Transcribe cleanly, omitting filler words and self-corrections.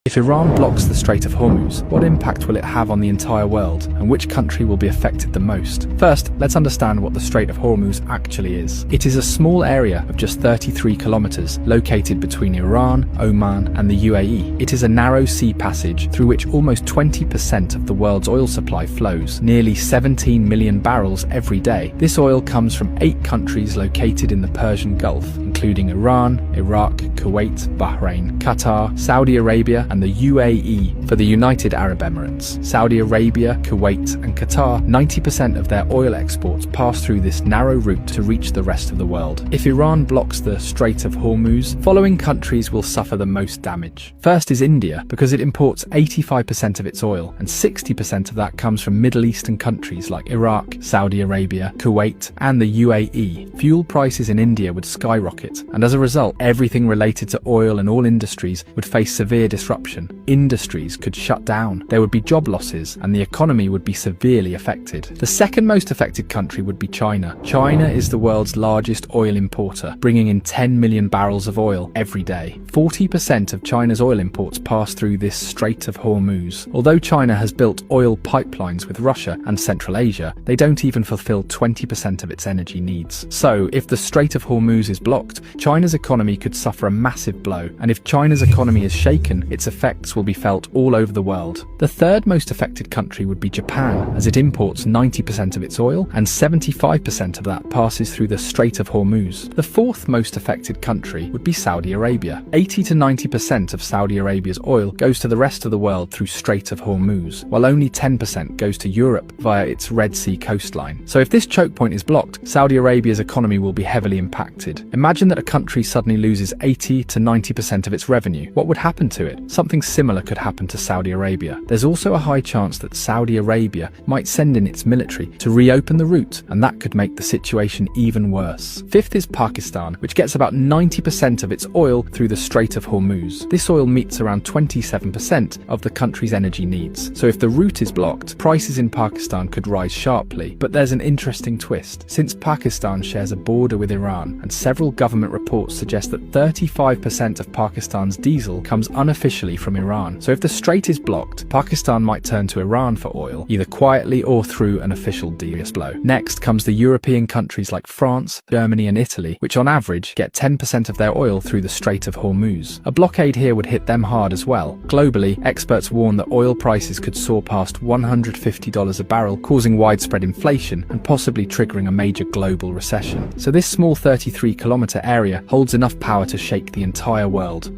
If Iran blocks the Strait of Hormuz, what impact will it have on the entire world, and which country will be affected the most? First, let's understand what the Strait of Hormuz actually is. It is a small area of just 33 kilometers located between Iran, Oman, and the UAE. It is a narrow sea passage through which almost 20% of the world's oil supply flows, nearly 17 million barrels every day. This oil comes from 8 countries located in the Persian Gulf, including Iran, Iraq, Kuwait, Bahrain, Qatar, Saudi Arabia, and the UAE for the United Arab Emirates. Saudi Arabia, Kuwait, and Qatar, 90% of their oil exports pass through this narrow route to reach the rest of the world. If Iran blocks the Strait of Hormuz, following countries will suffer the most damage. First is India, because it imports 85% of its oil, and 60% of that comes from Middle Eastern countries like Iraq, Saudi Arabia, Kuwait, and the UAE. Fuel prices in India would skyrocket, and as a result, everything related to oil and all industries would face severe disruption. Industries could shut down, there would be job losses, and the economy would be severely affected. The second most affected country would be China. China is the world's largest oil importer, bringing in 10 million barrels of oil every day. 40% of China's oil imports pass through this Strait of Hormuz. Although China has built oil pipelines with Russia and Central Asia, they don't even fulfill 20% of its energy needs. So, if the Strait of Hormuz is blocked, China's economy could suffer a massive blow, and if China's economy is shaken, its effects will be felt all over the world. The third most affected country would be Japan, as it imports 90% of its oil, and 75% of that passes through the Strait of Hormuz. The fourth most affected country would be Saudi Arabia. 80 to 90% of Saudi Arabia's oil goes to the rest of the world through Strait of Hormuz, while only 10% goes to Europe via its Red Sea coastline. So if this choke point is blocked, Saudi Arabia's economy will be heavily impacted. Imagine that a country suddenly loses 80 to 90% of its revenue. What would happen to it? Something similar could happen to Saudi Arabia. There's also a high chance that Saudi Arabia might send in its military to reopen the route, and that could make the situation even worse. Fifth is Pakistan, which gets about 90% of its oil through the Strait of Hormuz. This oil meets around 27% of the country's energy needs. So if the route is blocked, prices in Pakistan could rise sharply. But there's an interesting twist. Since Pakistan shares a border with Iran, and several government reports suggest that 35% of Pakistan's diesel comes unofficially from Iran. So if the strait is blocked, Pakistan might turn to Iran for oil, either quietly or through an official deal blow. Next comes the European countries like France, Germany, and Italy, which on average get 10% of their oil through the Strait of Hormuz. A blockade here would hit them hard as well. Globally, experts warn that oil prices could soar past $150 a barrel, causing widespread inflation and possibly triggering a major global recession. So this small 33-kilometer area holds enough power to shake the entire world.